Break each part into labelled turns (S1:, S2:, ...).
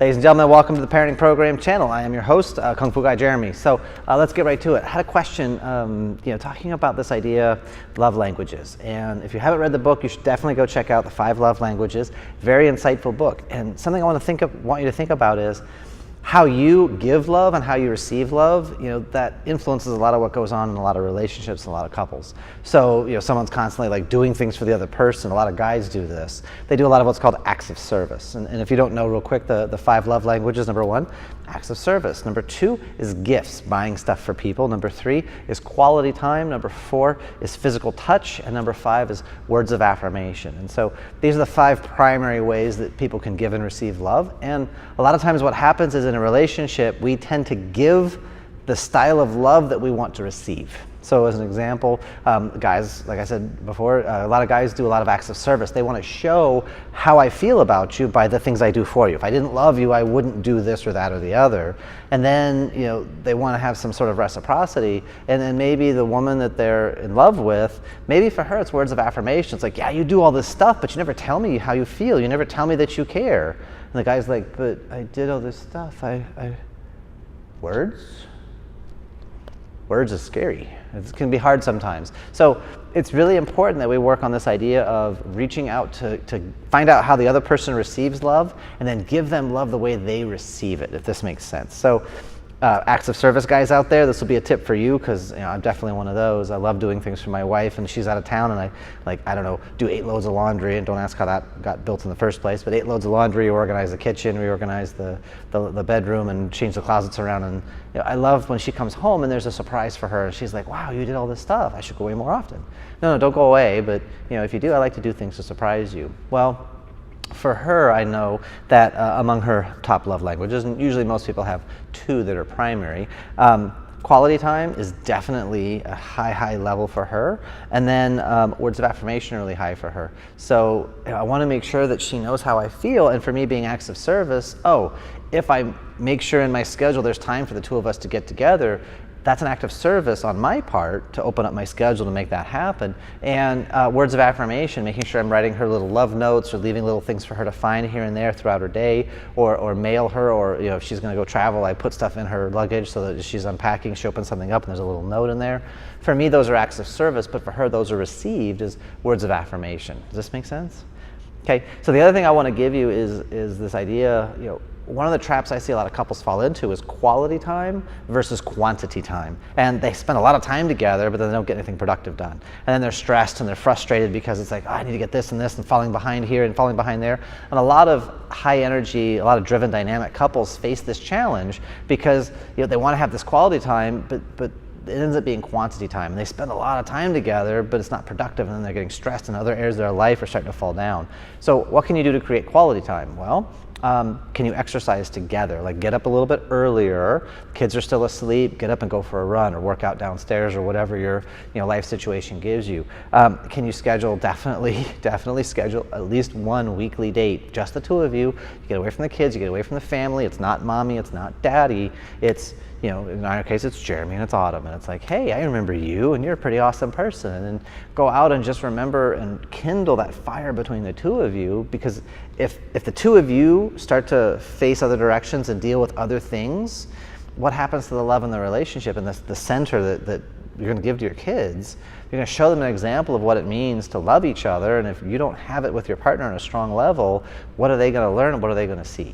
S1: Ladies and gentlemen, welcome to the Parenting Program channel. I am your host, Kung Fu Guy Jeremy. So let's get right to it. I had a question, talking about this idea of love languages. And if you haven't read the book, you should definitely go check out the 5 Love Languages. Very insightful book. And something I want you to think about is how you give love and how you receive love. That influences a lot of what goes on in a lot of relationships and a lot of couples. So someone's constantly like doing things for the other person. A lot of guys do this. They do a lot of what's called acts of service. And if you don't know real quick, the 5 love languages: number 1, acts of service. Number 2 is gifts, buying stuff for people. Number 3 is quality time. Number 4 is physical touch. And number 5 is words of affirmation. And so these are the 5 primary ways that people can give and receive love. And a lot of times what happens is in a relationship, we tend to give the style of love that we want to receive. So as an example, guys, like I said before, a lot of guys do a lot of acts of service. They want to show how I feel about you by the things I do for you. If I didn't love you, I wouldn't do this or that or the other. And then, they want to have some sort of reciprocity. And then maybe the woman that they're in love with, maybe for her it's words of affirmation. It's like, yeah, you do all this stuff, but you never tell me how you feel. You never tell me that you care. And the guy's like, but I did all this stuff. Words? Words is scary. It can be hard sometimes. So it's really important that we work on this idea of reaching out to find out how the other person receives love and then give them love the way they receive it, if this makes sense. So acts of service guys out there, this will be a tip for you, because I'm definitely one of those. I love doing things for my wife, and she's out of town, and I do 8 loads of laundry. And don't ask how that got built in the first place, but 8 loads of laundry, organize the kitchen, reorganize the bedroom, and change the closets around. And I love when she comes home and there's a surprise for her, and she's like, wow, you did all this stuff. I should go away more often. No, don't go away, but if you do, I like to do things to surprise you. Well, for her, I know that among her top love languages, and usually most people have 2 that are primary, quality time is definitely a high level for her. And then words of affirmation are really high for her. So I want to make sure that she knows how I feel. And for me, being acts of service, if I make sure in my schedule there's time for the 2 of us to get together, that's an act of service on my part to open up my schedule to make that happen. And words of affirmation, making sure I'm writing her little love notes or leaving little things for her to find here and there throughout her day, or mail her, or if she's going to go travel, I put stuff in her luggage so that as she's unpacking, she opens something up and there's a little note in there. For me, those are acts of service, but for her, those are received as words of affirmation. Does this make sense? Okay, so the other thing I want to give you is this idea, one of the traps I see a lot of couples fall into is quality time versus quantity time. And they spend a lot of time together, but then they don't get anything productive done. And then they're stressed and they're frustrated because it's like, I need to get this and this, and falling behind here and falling behind there. And a lot of high energy, a lot of driven dynamic couples face this challenge because they want to have this quality time, but it ends up being quantity time. And they spend a lot of time together, but it's not productive, and then they're getting stressed, and other areas of their life are starting to fall down. So what can you do to create quality time? Well, can you exercise together? Like get up a little bit earlier, kids are still asleep, get up and go for a run or work out downstairs or whatever your life situation gives you. Can you schedule, definitely schedule at least 1 weekly date, just the 2 of you. You get away from the kids, you get away from the family. It's not mommy, it's not daddy. It's, in our case, it's Jeremy and it's Autumn, and it's like, hey, I remember you, and you're a pretty awesome person. And then go out and just remember and kindle that fire between the 2 of you, because if the 2 of you start to face other directions and deal with other things, what happens to the love in the relationship and the center that you're going to give to your kids? You're going to show them an example of what it means to love each other, and if you don't have it with your partner on a strong level, what are they going to learn and what are they going to see?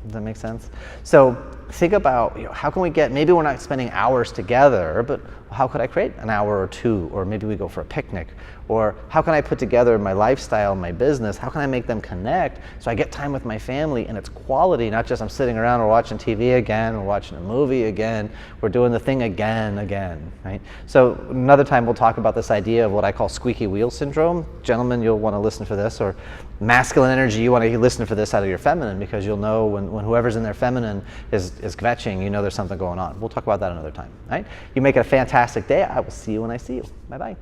S1: Does that make sense? So think about, how can we maybe we're not spending hours together, but how could I create an hour or 2, or maybe we go for a picnic, or how can I put together my lifestyle, my business, how can I make them connect so I get time with my family and it's quality, not just I'm sitting around or watching TV again, or watching a movie again, we're doing the thing again, right? So another time we'll talk about this idea of what I call squeaky wheel syndrome. Gentlemen, you'll want to listen for this, or masculine energy, you want to listen for this out of your feminine, because you'll know when whoever's in their feminine is kvetching, there's something going on. We'll talk about that another time, right? You make it a fantastic day. I will see you when I see you. Bye-bye.